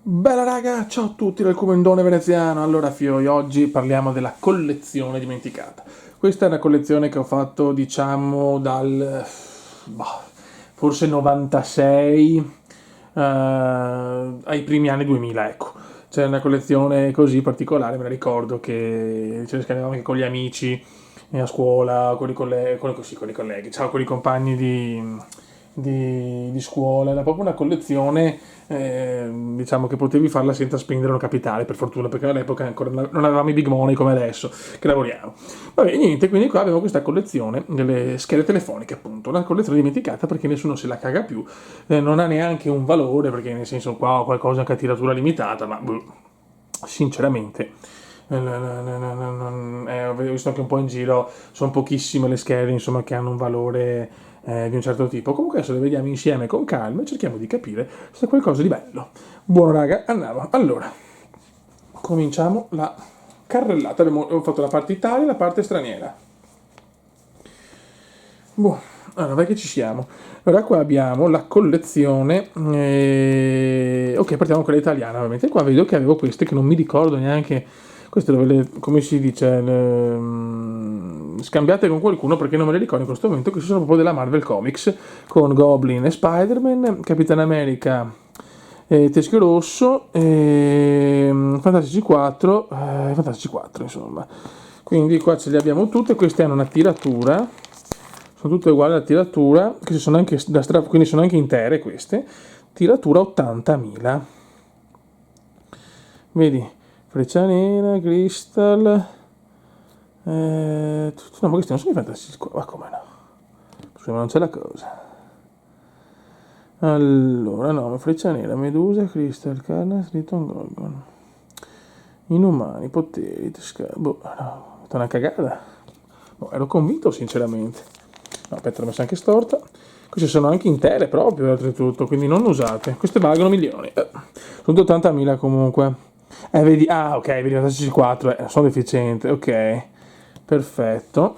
Bella raga, ciao a tutti dal Comendone veneziano. Allora fioi, oggi parliamo della collezione dimenticata. Questa è una collezione che ho fatto diciamo dal boh, forse 96 ai primi anni 2000, ecco. C'è una collezione così particolare, me la ricordo che ce ne scambiavamo anche con gli amici a scuola, con i colleghi, ciao, con i compagni di scuola. Era proprio una collezione, diciamo che potevi farla senza spendere un capitale, per fortuna, perché all'epoca ancora non avevamo i big money come adesso che lavoriamo. Vabbè, niente, quindi qua abbiamo questa collezione delle schede telefoniche, appunto, una collezione dimenticata perché nessuno se la caga più, non ha neanche un valore, perché nel senso qua ho qualcosa anche a tiratura limitata, ma boh, sinceramente ho visto anche un po' in giro, sono pochissime le schede insomma che hanno un valore di un certo tipo. Comunque adesso le vediamo insieme con calma e cerchiamo di capire se è qualcosa di bello. Buono raga, andiamo. Allora, cominciamo la carrellata. Abbiamo fatto la parte Italia e la parte straniera. Boh, allora vai che ci siamo. Allora qua abbiamo la collezione. Ok, partiamo con quella italiana ovviamente. Qua vedo che avevo queste che non mi ricordo neanche. Queste dove come si dice, scambiate con qualcuno perché non me le ricordo in questo momento. Queste sono proprio della Marvel Comics con Goblin e Spider-Man, Capitan America, Teschio Rosso, Fantastici 4, Fantastici 4 insomma. Quindi qua ce le abbiamo tutte, queste hanno una tiratura, sono tutte uguali alla tiratura, che sono anche quindi sono anche intere queste, tiratura 80.000. Vedi, Freccia Nera, Crystal, no, ma questi non sono i fantastici qua, ma come no? Scusa, ma non c'è la cosa. Allora, no, Freccia Nera, Medusa, Crystal, Carne, Triton, Gorgon. Inumani, poteri, boh, no, è una cagata. Boh, ero convinto sinceramente. No, aspetta, l'ho messa anche storta. Queste sono anche intere proprio, oltretutto, quindi non usate. Queste valgono milioni. Sono 80.000 comunque. Vedi, ah, ok, vedi, la 4, sono deficiente, ok. Perfetto.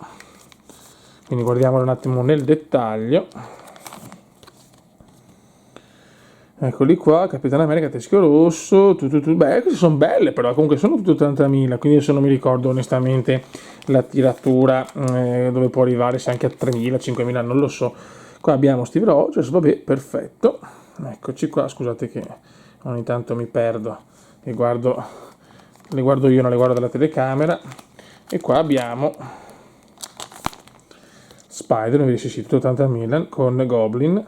Quindi guardiamolo un attimo nel dettaglio. Eccoli qua, Capitano America, Teschio Rosso, beh, queste sono belle però, comunque sono tutte 80.000, quindi adesso non mi ricordo onestamente la tiratura dove può arrivare, se anche a 3.000, 5.000, non lo so. Qua abbiamo Steve Rogers, vabbè, perfetto. Eccoci qua, scusate che ogni tanto mi perdo e le guardo io, non le guardo dalla telecamera. E qua abbiamo Spider, sì, tutto 80.000 con Goblin,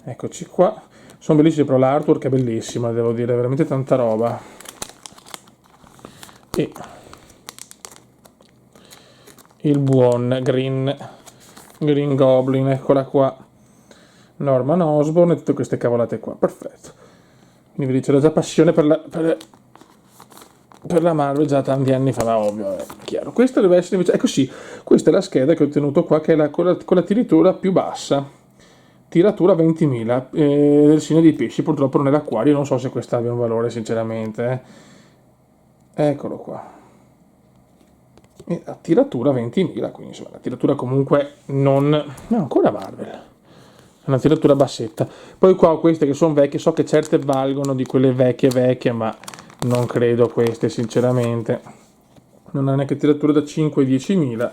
eccoci qua. Sono bellissimi, però l'artwork è bellissima, devo dire, veramente tanta roba. E il buon Green Goblin, eccola qua. Norman Osborn e tutte queste cavolate qua, perfetto. Quindi vedi, c'era già passione per la Marvel già tanti anni fa, ma ovvio, è chiaro. Questa deve essere invece, ecco sì, questa è la scheda che ho ottenuto qua, che è con la tiratura più bassa. Tiratura 20.000 del segno dei pesci, purtroppo non è l'acquario, non so se questa abbia un valore sinceramente. Eccolo qua. E a tiratura 20.000, quindi insomma la tiratura comunque non... no, ancora Marvel. È una tiratura bassetta. Poi qua ho queste che sono vecchie, so che certe valgono di quelle vecchie, ma non credo queste sinceramente. Non ha neanche tiratura da 5-10.000.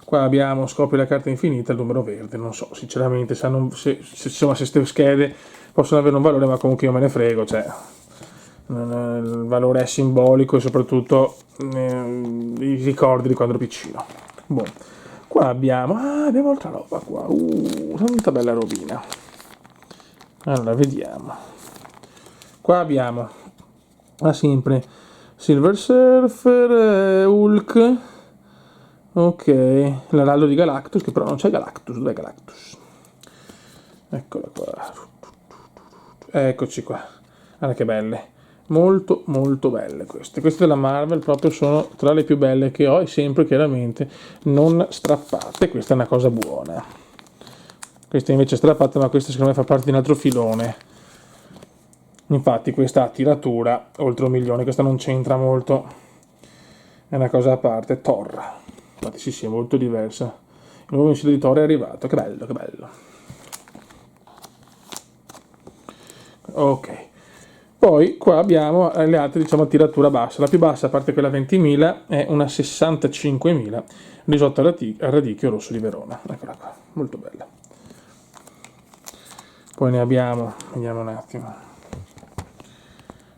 Qua abbiamo scopri la carta infinita, il numero verde, non so sinceramente se queste schede possono avere un valore, ma comunque io me ne frego, cioè il valore è simbolico e soprattutto i ricordi di quando ero piccino. Boh. Qua abbiamo altra roba qua, tanta bella robina. Allora, vediamo. Qua abbiamo, sempre, Silver Surfer, Hulk, ok, l'araldo di Galactus, che però non c'è Galactus, dov'è Galactus? Eccola qua. Eccoci qua. Guarda che belle. Molto molto belle queste. Queste della Marvel proprio sono tra le più belle che ho e sempre chiaramente non strappate. Questa è una cosa buona. Questa invece è strappata, ma questa secondo me fa parte di un altro filone. Infatti questa ha tiratura oltre 1.000.000, questa non c'entra molto. È una cosa a parte. Thor. Infatti sì, è molto diversa. Il nuovo missile di Thor è arrivato. Che bello, che bello. Ok. Poi qua abbiamo le altre, diciamo, a tiratura bassa. La più bassa, a parte quella 20.000, è una 65.000 risotto al radicchio rosso di Verona. Eccola qua, molto bella. Poi ne abbiamo, vediamo un attimo,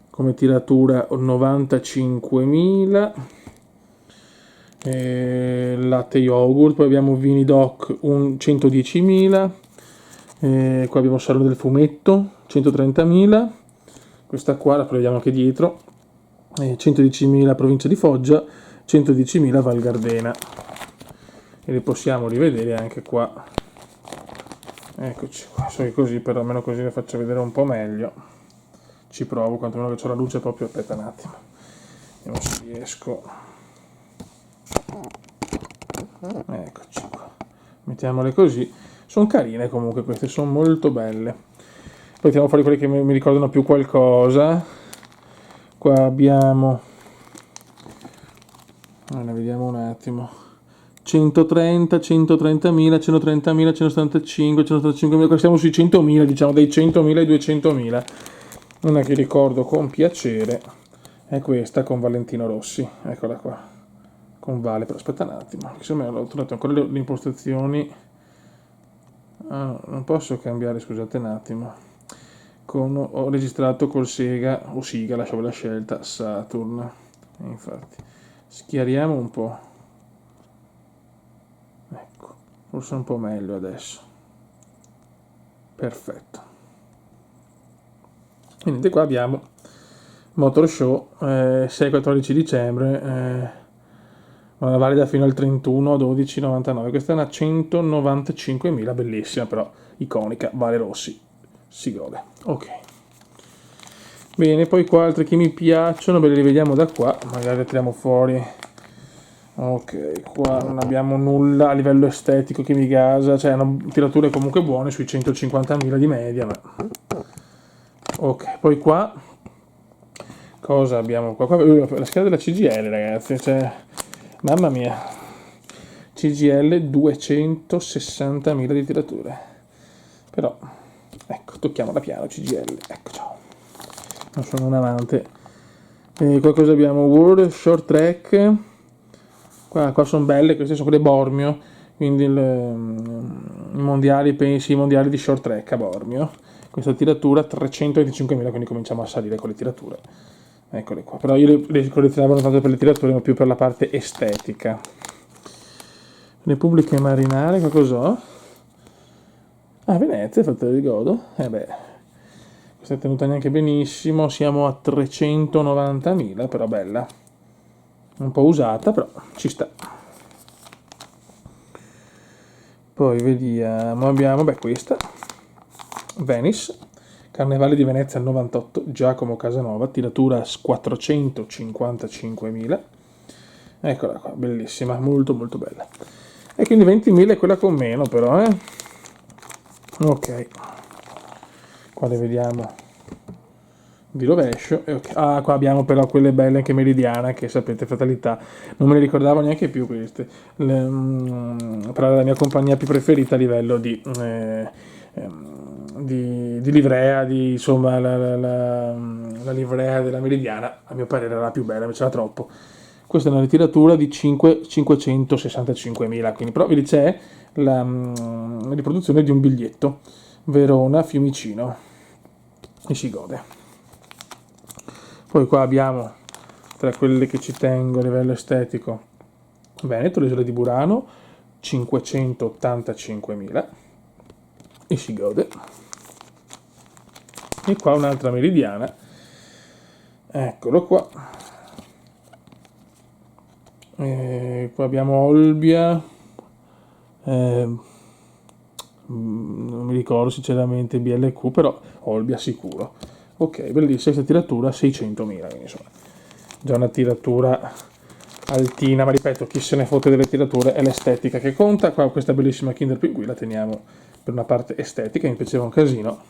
come tiratura 95.000, latte yogurt. Poi abbiamo vini doc 110.000, qua abbiamo Salone del Fumetto 130.000, questa qua la vediamo anche dietro, 110.000 provincia di Foggia, 110.000 Val Gardena, e li possiamo rivedere anche qua. Eccoci qua, so che così, però almeno così le faccio vedere un po' meglio. Ci provo, quantomeno che ho la luce proprio. Aspetta un attimo, vediamo se riesco. Eccoci qua, mettiamole così. Sono carine comunque queste, sono molto belle. Poi tiriamo fuori quelle che mi ricordano più qualcosa. Qua abbiamo, ne vediamo un attimo, 130, 130.000, 130.000, 175, 175.000, qua siamo sui 100.000, diciamo dai 100.000 ai 200.000. Una che ricordo con piacere è questa con Valentino Rossi, eccola qua, con Vale. Però aspetta un attimo, insomma ho trovato ancora le impostazioni. Non posso cambiare, scusate un attimo. Ho registrato col Sega, o Siga, lasciavo la scelta, Saturn. Infatti, schiariamo un po'. Ecco, forse un po' meglio adesso. Perfetto. Quindi qua abbiamo Motor Show 6-14 dicembre, valida fino al 31-12-99. Questa è una 195.000, bellissima, però iconica, Vale Rossi, si gode. Ok, bene. Poi qua altre che mi piacciono, ve le rivediamo da qua, magari le tiriamo fuori. Ok, qua non abbiamo nulla a livello estetico che mi gasa, cioè hanno tirature comunque buone, sui 150.000 di media, ma... Ok, poi qua cosa abbiamo qua? La scheda della CGL, ragazzi, cioè, mamma mia, CGL 260.000 di tirature. Però ecco, tocchiamo da piano CGL, ecco, ciao, non sono un amante. Qua cosa abbiamo? World Short Track, qua sono belle, queste sono quelle Bormio, quindi i mondiali, pensi, i mondiali di short track a Bormio. Questa tiratura 325.000, quindi cominciamo a salire con le tirature. Eccole qua, però io le collezionavo non tanto per le tirature, ma più per la parte estetica. Repubbliche Marinare, qua cos'ho? Ah, Venezia, fatto del godo. Beh, questa è tenuta neanche benissimo, siamo a 390.000, però bella. Un po' usata, però ci sta. Poi vediamo, abbiamo, questa, Venice, Carnevale di Venezia 98, Giacomo Casanova, tiratura 455.000. Eccola qua, bellissima, molto molto bella. E quindi 20.000 è quella con meno, però, Ok, qua le vediamo di rovescio. Okay. Qua abbiamo però quelle belle anche Meridiana, che sapete, fatalità, non me le ricordavo neanche più queste. Però è la mia compagnia più preferita a livello di livrea, insomma, la livrea della Meridiana, a mio parere era la più bella, mi c'era troppo. Questa è una ritiratura di 565.000, quindi però vedi c'è la riproduzione di un biglietto, Verona Fiumicino, e si gode. Poi qua abbiamo, tra quelle che ci tengo a livello estetico, Veneto, l'isola di Burano, 585.000, e si gode. E qua un'altra Meridiana, eccolo qua. Qua abbiamo Olbia, non mi ricordo sinceramente BLQ, però Olbia sicuro. Ok, bellissima questa tiratura, 600.000, quindi insomma già una tiratura altina, ma ripeto, chi se ne fotte delle tirature, è l'estetica che conta. Qua questa bellissima Kinder Pinguì la teniamo per una parte estetica, mi piaceva un casino,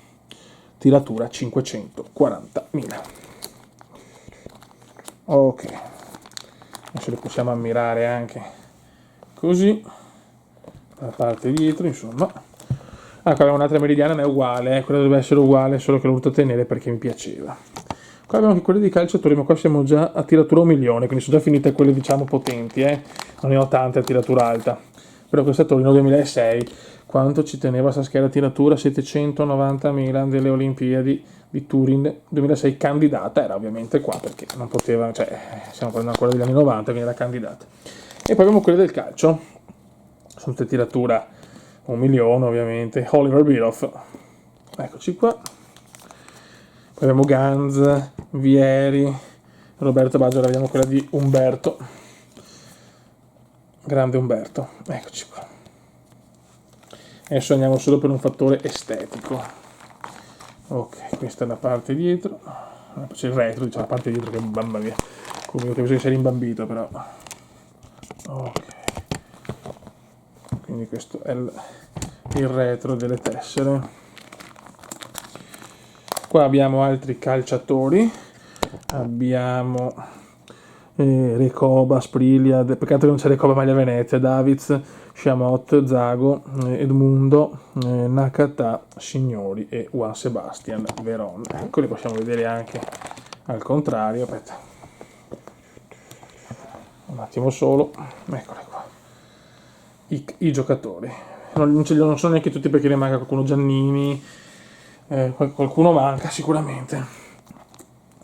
tiratura 540.000. Ok, adesso le possiamo ammirare anche così, la parte dietro, insomma. Qua un'altra Meridiana, ma è uguale, quella dovrebbe essere uguale, solo che l'ho voluto tenere perché mi piaceva. Qua abbiamo anche quelle di calciatori, ma qua siamo già a tiratura 1.000.000, quindi sono già finite quelle diciamo potenti, non ne ho tante a tiratura alta. Però questa Torino 2006, quanto ci teneva sta scheda tiratura? 790.000 delle Olimpiadi di Turin 2006, candidata, era ovviamente qua perché non poteva, cioè stiamo parlando ancora degli anni 90, quindi era candidata. E poi abbiamo quelle del calcio, sono tutte tiratura 1.000.000 ovviamente, Oliver Bierhoff, eccoci qua. Poi abbiamo Ganz, Vieri, Roberto Baggio, abbiamo quella di Umberto, grande Umberto, eccoci qua. Adesso andiamo solo per un fattore estetico. Ok, questa è la parte dietro, c'è il retro, diciamo la parte dietro che mamma mia, come io capisco che sei rimbambito però. Ok, quindi questo è il retro delle tessere. Qua abbiamo altri calciatori, abbiamo Recoba, Sprilia, peccato che non c'è Recoba Maglia Venezia, Davids, Chamot, Zago, Edmundo, Nakata, Signori e Juan Sebastian Veron. Ecco, li possiamo vedere anche al contrario, aspetta, un attimo solo, eccoli qua, i giocatori. Non sono neanche tutti perché ne manca qualcuno, Giannini, qualcuno manca sicuramente.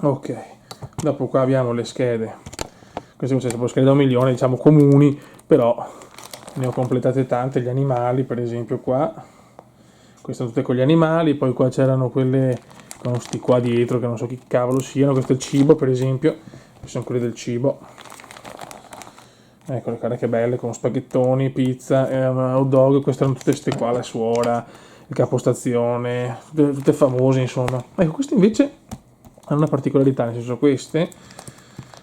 Ok, dopo qua abbiamo le schede, queste sono schede da 1.000.000, diciamo comuni, però ne ho completate tante. Gli animali per esempio qua, queste sono tutte con gli animali, poi qua c'erano quelle con sti qua dietro che non so chi cavolo siano, questo è il cibo per esempio, queste sono quelle del cibo, ecco le guarda che belle, con spaghettoni, pizza, hot dog, queste erano tutte queste qua, la suora, il capostazione, tutte famose insomma. Ecco, queste invece hanno una particolarità, nel senso queste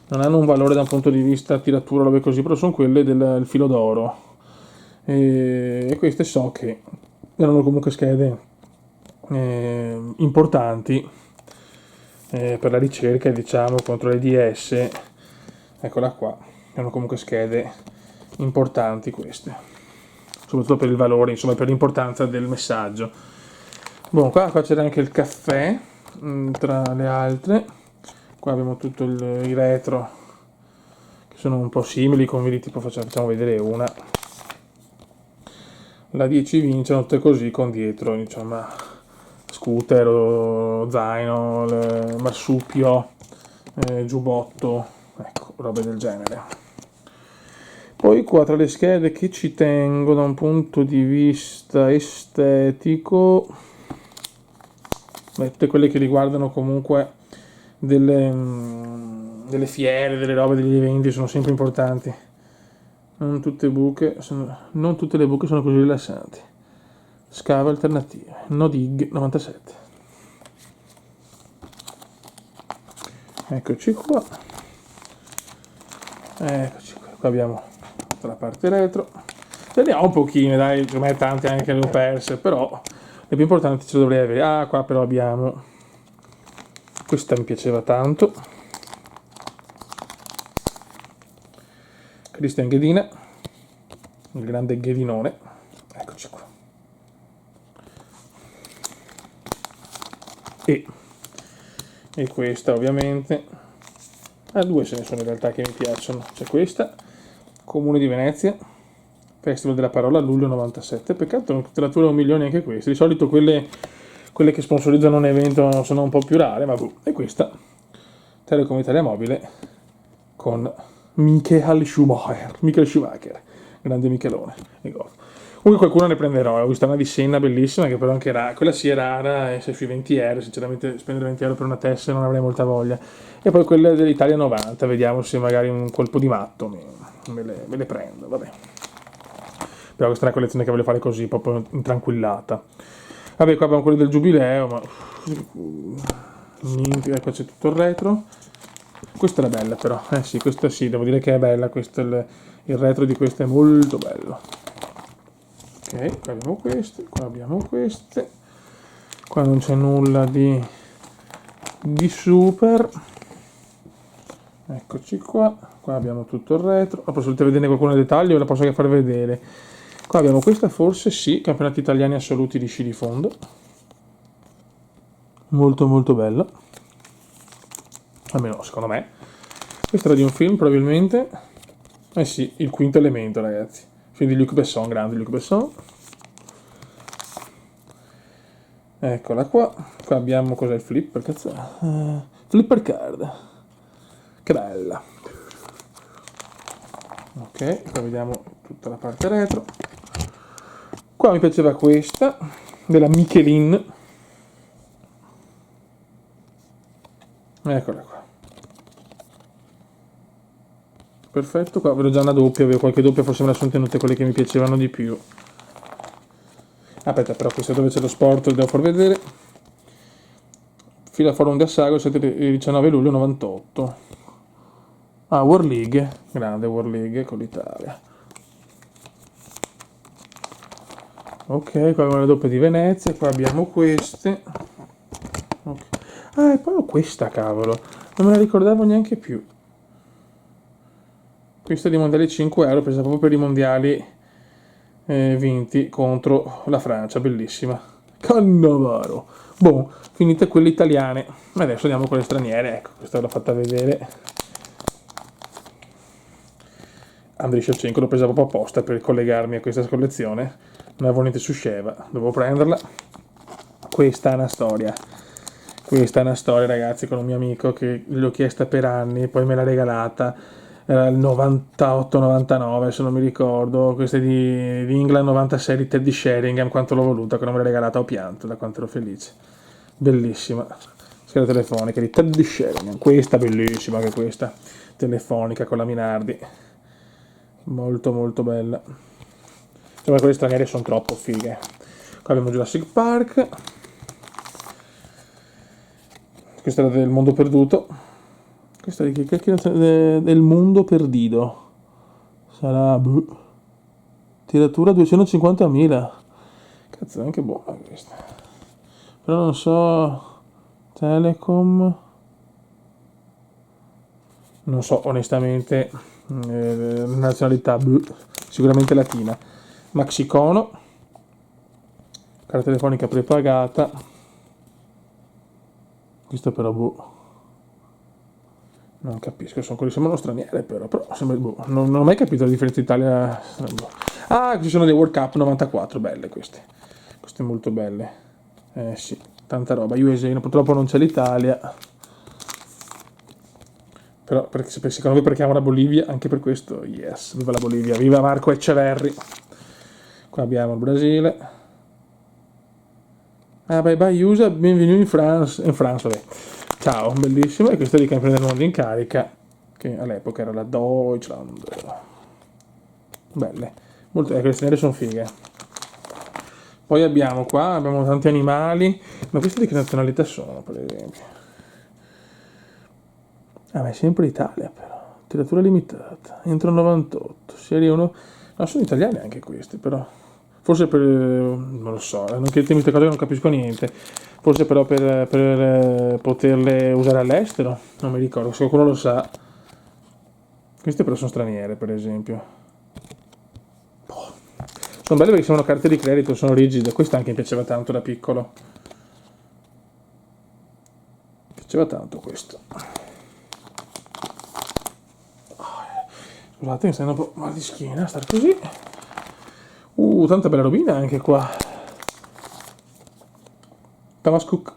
non hanno un valore da un punto di vista tiratura, robe così, però sono quelle del filo d'oro. E queste so che erano comunque schede importanti per la ricerca, diciamo, contro le DS. Eccola qua, erano comunque schede importanti queste, soprattutto per il valore, insomma per l'importanza del messaggio. Bon, qua c'era anche il caffè, tra le altre. Qua abbiamo tutto i retro che sono un po' simili, come tipo facciamo vedere una. La 10 vince, tutte così con dietro, insomma, scooter, zaino, marsupio, giubbotto, ecco, robe del genere. Poi qua tra le schede che ci tengo da un punto di vista estetico, tutte quelle che riguardano comunque delle fiere, delle robe, degli eventi sono sempre importanti. Non tutte le buche sono così rilassanti. Scava alternative. No dig 97. Eccoci qua. Eccoci qua. Qua abbiamo la parte retro. Ce ne ho un pochino, dai, per me tante anche le ho perse, però le più importanti ce le dovrei avere. Ah, qua però abbiamo, questa mi piaceva tanto, Christian Ghedina, il grande Ghedinone, eccoci qua. E questa ovviamente, due ce ne sono in realtà che mi piacciono, c'è questa, Comune di Venezia, Festival della Parola, luglio 97, peccato che tiratura 1.000.000 anche queste, di solito quelle che sponsorizzano un evento sono un po' più rare, ma boh. E questa, Telecom Italia Mobile, con Michael Schumacher, grande Michelone, e golf. Comunque qualcuno ne prenderò, ho visto una di Senna bellissima, che però anche quella sì è rara, e se sui 20 euro, sinceramente spendere 20 euro per una tessera non avrei molta voglia. E poi quelle dell'Italia 90, vediamo se magari un colpo di matto me le prendo, vabbè. Però questa è una collezione che voglio fare così, proprio intranquillata. Vabbè, qua abbiamo quelli del Giubileo, ma qua c'è tutto il retro. Questa è la bella però, sì, questa sì, devo dire che è bella, questo il retro di questa è molto bello. Ok, qua abbiamo queste, qua abbiamo queste, qua non c'è nulla di super. Eccoci qua abbiamo tutto il retro. Se volete vedere qualcuno dettaglio ve la posso anche far vedere. Qua abbiamo questa, forse sì, campionati italiani assoluti di sci di fondo, molto molto bella. almeno secondo me. Questo era di un film probabilmente, eh sì, Il Quinto Elemento, ragazzi, film di Luc Besson, grande Luc Besson. Eccola qua. Qua abbiamo cos'è il flipper, cazzo? Flipper card. Che bella. Ok, qua vediamo tutta la parte retro. Qua mi piaceva questa, della Michelin. Eccola qua. Perfetto, qua avevo già una doppia, avevo qualche doppia, forse me la sono tenute quelle che mi piacevano di più. Aspetta, però questo dove c'è lo sport, lo devo far vedere. Fila Forum di Assago, 19 luglio 98. Ah, World League, grande World League con l'Italia. Ok, qua abbiamo le doppie di Venezia, qua abbiamo queste. Okay. Ah, e poi ho questa, cavolo, non me la ricordavo neanche più. Questa di mondiali 5 euro, presa proprio per i mondiali vinti contro la Francia, bellissima. Cannavaro. Boh, finite quelle italiane. Adesso andiamo con le straniere, ecco, questa l'ho fatta vedere. Andriy Shevchenko l'ho presa proprio apposta per collegarmi a questa collezione. Non avevo niente su Sheva, dovevo prenderla. Questa è una storia. Questa è una storia, ragazzi, con un mio amico che l'ho chiesta per anni, poi me l'ha regalata. Era il 98-99, se non mi ricordo. Questa è di England 96 di Teddy Sheringham. Quanto l'ho voluta, quando me l'ha regalata ho pianto, da quanto ero felice. Bellissima. Scheda telefonica di Teddy Sheringham. Questa bellissima, anche questa. Telefonica con la Minardi. Molto molto bella. Insomma, quelle straniere sono troppo fighe. Qua abbiamo Jurassic Park. Questa è del mondo perduto. Questa è di che del mondo perdido. Sarà tiratura 250.000. Cazzo, è anche buona questa. Però non so. Telecom. Non so onestamente. Nazionalità. Sicuramente latina. Maxicono. Carta telefonica prepagata. Questo però non capisco, sono quelli sembrano straniere però sembra, non ho mai capito la differenza Italia. Ah, ci sono dei World Cup 94, belle queste molto belle. Sì, tanta roba. USA purtroppo non c'è l'Italia, però secondo me perché amo la Bolivia, anche per questo, yes, viva la Bolivia, viva Marco Ecceverri. Qua abbiamo il Brasile. Ah, bye bye USA, benvenuti in France, vabbè. Ciao, bellissimo. E questo è di campione del mondo in carica, che all'epoca era la Deutschland. Belle. Molte, queste nere sono fighe. Poi abbiamo tanti animali. Ma queste di che nazionalità sono, per esempio? Ah, ma è sempre Italia, però. Tiratura limitata. Entro 98. Serie 1. No, sono italiane anche queste, però. Forse per. Non lo so, non chiedetemi queste cose che non capisco niente. Forse però per poterle usare all'estero. Non mi ricordo, se qualcuno lo sa. Queste però sono straniere, per esempio. Sono belle perché sono carte di credito, sono rigide. Questa anche mi piaceva tanto da piccolo. Mi piaceva tanto questo. Scusate, mi sta un po' mal di schiena, star così. Tanta bella robina anche qua. Thomas Cook.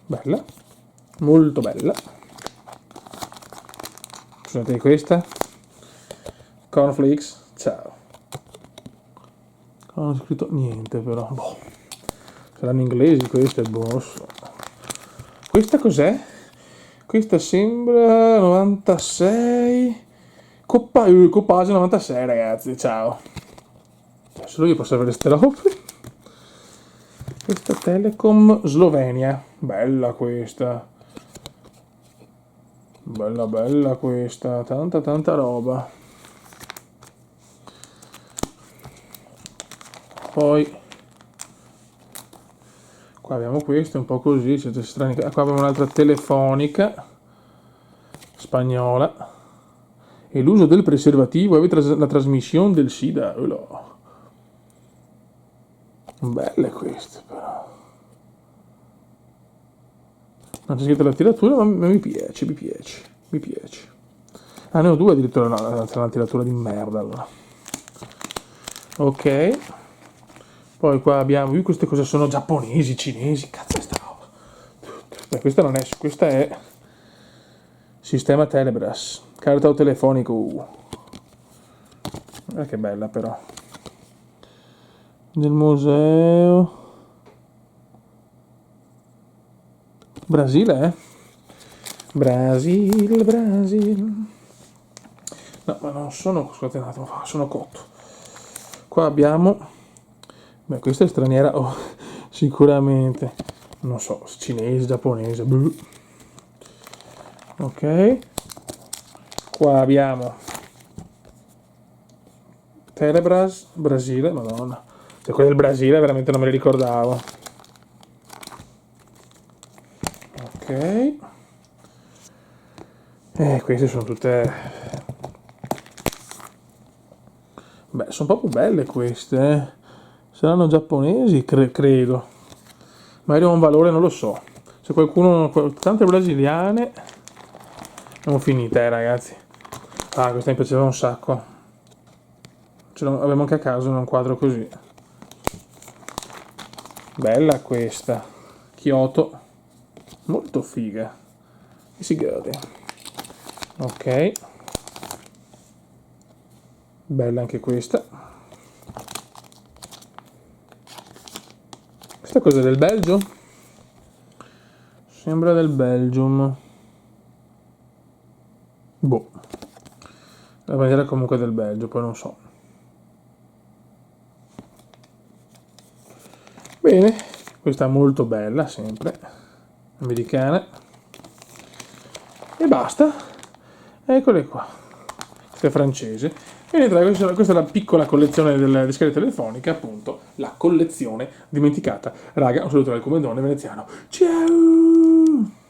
Bella. Molto bella. Scusate di questa. Cornflakes. Ciao. Non ho scritto niente però. Saranno inglesi queste, boh. Questa cos'è? Questa sembra 96. Coppa Asia 96, ragazzi, ciao. Solo io posso avere ste robe. Questa Telecom Slovenia. Bella questa. Bella questa. Tanta roba. Poi qua abbiamo questo, un po' così, siete strani. Qua abbiamo un'altra telefonica spagnola. E l'uso del preservativo evita la trasmissione del SIDA. Belle queste però. Non c'è scritto la tiratura, ma mi piace, mi piace, mi piace. Ah, ne ho due addirittura, no, c'è una tiratura di merda allora. Ok. Poi qua abbiamo, queste cose sono giapponesi, cinesi, cazzo è sta roba? Beh, questa è sistema Telebras, carta telefonico. Che bella però. Del museo. Brasile, Brasil, Brasil. No, ma non sono, scusate un attimo, sono cotto. Qua abbiamo, beh, questa è straniera, oh, sicuramente, non so, cinese, giapponese, bluh. Ok. Qua abbiamo Telebras, Brasile, madonna. Cioè, quelle del Brasile veramente non me le ricordavo. Ok. Queste sono tutte... Beh, sono proprio belle queste, eh. Saranno giapponesi, credo. Magari ha un valore, non lo so. Se qualcuno... Tante brasiliane... Abbiamo finite, ragazzi. Ah, questa mi piaceva un sacco. Ce l'abbiamo anche a casa in un quadro così. Bella questa. Kyoto. Molto figa. E si gode. Ok. Bella anche questa. Questa cosa è del Belgio? Sembra del Belgium. Boh. La bandiera comunque del Belgio, poi non so. Bene, questa è molto bella, sempre. Americana. E basta. Eccole qua. Questa è francese. E questa è la piccola collezione delle schede telefoniche, appunto, la collezione dimenticata. Raga, un saluto dal comandone veneziano. Ciao!